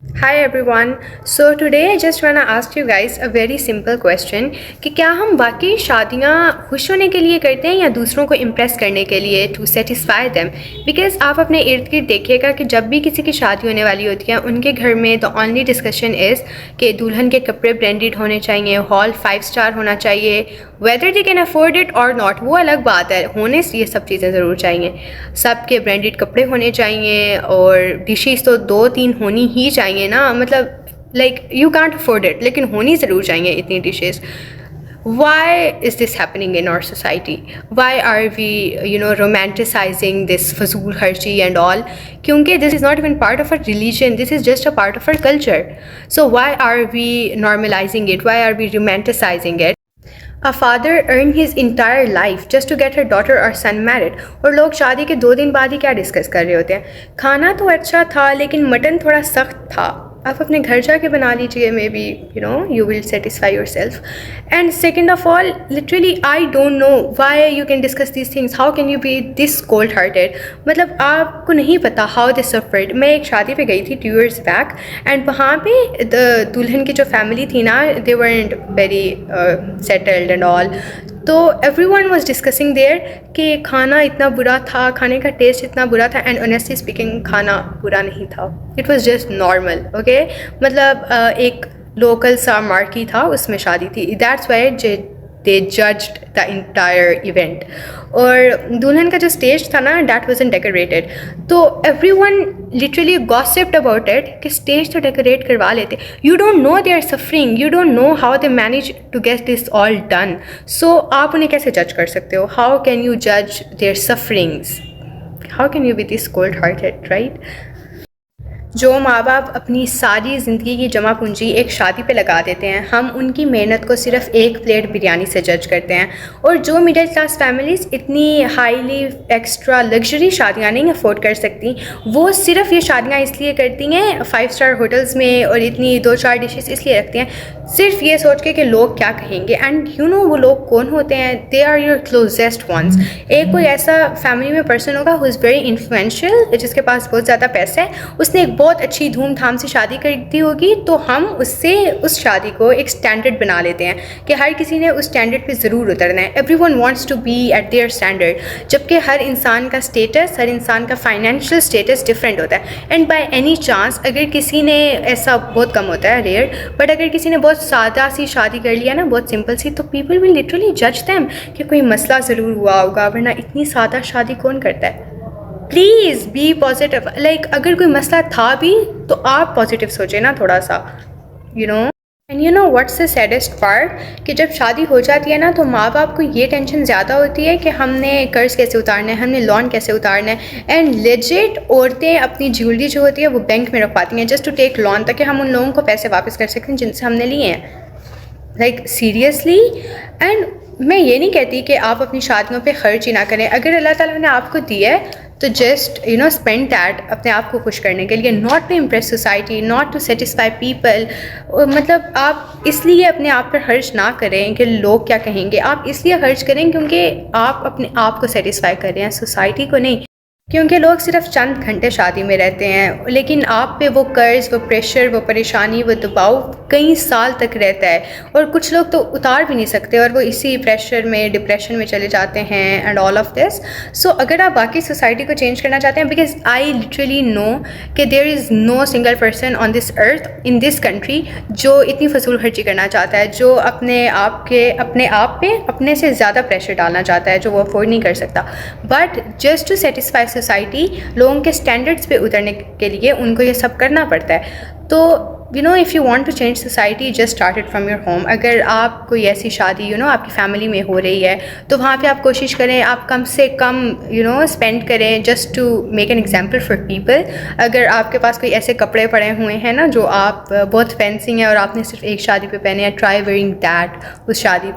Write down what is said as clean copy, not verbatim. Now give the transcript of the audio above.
Hi everyone. So today I just wanna ask you guys a very simple question کہ کیا ہم واقعی شادیاں خوش ہونے کے لیے کرتے ہیں یا دوسروں کو امپریس کرنے کے لیے ٹو سیٹسفائی دیم؟ بیکاز آپ اپنے ارد گرد دیکھیے گا کہ جب بھی کسی کی شادی ہونے والی ہوتی ہے ان کے گھر میں دا اونلی ڈسکشن از کہ دلہن کے کپڑے برانڈیڈ ہونے چاہیے, ہال 5 اسٹار ہونا چاہیے, whether they can afford it اور ناٹ وہ الگ بات ہے, ہونے سے یہ سب چیزیں ضرور چاہیے. سب کے برانڈیڈ کپڑے ہونے چاہیے اور ڈشیز تو 2-3 ہونی ہی چاہیے نا, مطلب like you can't afford it لیکن ہونی ضرور چاہیے اتنی dishes. Why is this happening in our society? Why are we, romanticizing this فضول خرچی and all? کیونکہ this is not even part of our religion, this is just a part of our culture. So why are we normalizing it? Why are we romanticizing it? A father earned his entire life just to get her daughter or son married. اور لوگ شادی کے 2 دن بعد ہی کیا discuss کر رہے ہوتے ہیں, کھانا تو اچھا تھا لیکن مٹن تھوڑا سخت تھا, آپ اپنے گھر جا کے بنا لیجیے, may be you will satisfy yourself. And second of all, literally I don't know why you can discuss these things. How can you be this cold hearted? مطلب آپ کو نہیں پتہ ہاؤ دے سفرڈ. میں ایک شادی پہ گئی تھی 2 years بیک, اینڈ وہاں پہ دلہن کی جو فیملی تھی نا, they weren't very settled and all. تو every one was discussing there کہ کھانا اتنا برا تھا, کھانے کا ٹیسٹ اتنا برا تھا, اینڈ آنیسٹلی اسپیکنگ کھانا برا نہیں تھا. It was just normal. Okay, مطلب ایک لوکل سا مارکی تھا, اس میں شادی تھی. That's why they judged the entire event. اور دلہن کا جو اسٹیج تھا نا, دیٹ وازنٹ ڈیکوریٹڈ. تو every one literally gasped about it کہ اسٹیج تو ڈیکوریٹ کروا لیتے. You don't know they are suffering, you don't know how they manage to get this all done. So آپ انہیں کیسے جج کر سکتے ہو؟ ہاؤ کین یو جج their sufferings? How can you be this cold hearted, right? جو ماں باپ اپنی ساری زندگی کی جمع پونجی ایک شادی پہ لگا دیتے ہیں, ہم ان کی محنت کو صرف ایک پلیٹ بریانی سے جج کرتے ہیں. اور جو مڈل کلاس فیملیز اتنی ہائیلی ایکسٹرا لگژری شادیاں نہیں افورڈ کر سکتی, وہ صرف یہ شادیاں اس لیے کرتی ہیں 5 اسٹار ہوٹلز میں, اور اتنی 2-4 ڈشز اس لیے رکھتے ہیں صرف یہ سوچ کے کہ لوگ کیا کہیں گے. اینڈ وہ لوگ کون ہوتے ہیں؟ They are your closest ones. ایک کوئی ایسا فیملی میں پرسن ہوگا ہو از ویری انفلوئنشیل, جس کے پاس بہت زیادہ پیسہ ہے, اس نے ایک بہت اچھی دھوم دھام سے شادی کر دی ہوگی, تو ہم اس شادی کو ایک اسٹینڈرڈ بنا لیتے ہیں کہ ہر کسی نے اس اسٹینڈرڈ پہ ضرور اترنا ہے. Everyone wants to be at their standard, جبکہ ہر انسان کا اسٹیٹس, ہر انسان کا فائنینشیل اسٹیٹس ڈفرینٹ ہوتا ہے. اینڈ بائی اینی چانس اگر کسی نے, ایسا بہت کم ہوتا ہے, ریئر, بٹ اگر کسی نے بہت سادہ سی شادی کر لیا نا, بہت سمپل سی, تو پیپل ول لٹرلی جج دیم کہ کوئی مسئلہ ضرور ہوا ہوگا, ورنہ اتنی سادہ شادی کون کرتا ہے؟ Please be positive. لائک اگر کوئی مسئلہ تھا بھی تو آپ پازیٹیو سوچیں نا تھوڑا سا, and what's the saddest part, کہ جب شادی ہو جاتی ہے نا تو ماں باپ کو یہ ٹینشن زیادہ ہوتی ہے کہ ہم نے قرض کیسے اتارنا ہے, ہم نے لون کیسے اتارنا ہے. اینڈ لیجٹ عورتیں اپنی جیولری جو ہوتی ہے وہ بینک میں رکھواتی ہیں جسٹ ٹو ٹیک لون, تاکہ ہم ان لوگوں کو پیسے واپس کر سکیں جن سے ہم نے لیے ہیں. Like seriously. اینڈ میں یہ نہیں کہتی کہ آپ اپنی شادیوں پہ خرچ ہی نہ کریں. اگر اللہ تعالیٰ نے آپ کو دیا ہے تو جسٹ اسپینڈ دیٹ اپنے آپ کو خوش کرنے کے لیے, not to impress society, not to satisfy people. مطلب آپ اس لیے اپنے آپ پر خرچ نہ کریں کہ لوگ کیا کہیں گے, آپ اس لیے خرچ کریں کیونکہ آپ اپنے آپ کو سیٹسفائی کر رہے ہیں, سوسائٹی کو نہیں. کیونکہ لوگ صرف چند گھنٹے شادی میں رہتے ہیں, لیکن آپ پہ وہ قرض, وہ پریشر, وہ پریشانی, وہ دباؤ کئی سال تک رہتا ہے. اور کچھ لوگ تو اتار بھی نہیں سکتے, اور وہ اسی پریشر میں, ڈپریشن میں چلے جاتے ہیں, اینڈ آل آف دس. سو اگر آپ باقی سوسائٹی کو چینج کرنا چاہتے ہیں, بیکاز آئی لٹرلی نو کہ there is no single person on this earth, in this country, جو اتنی فضول خرچی کرنا چاہتا ہے, جو اپنے آپ پہ اپنے سے زیادہ پریشر ڈالنا چاہتا ہے جو وہ افورڈ نہیں کر سکتا. But just to satisfy society, لوگوں کے اسٹینڈرڈس پہ اترنے کے لیے ان کو یہ سب کرنا پڑتا ہے. تو if you want to change society, just start it from your home. اگر آپ کوئی ایسی شادی آپ کی فیملی میں ہو رہی ہے تو وہاں پہ آپ کوشش کریں آپ کم سے کم اسپینڈ کریں, just to make an example for people. اگر آپ کے پاس کوئی ایسے کپڑے پڑے ہوئے ہیں نا جو آپ بہت فینسی ہیں اور آپ نے صرف ایک شادی پہ پہنے ہیں, ٹرائی ویئرنگ دیٹ اس شادی پہ.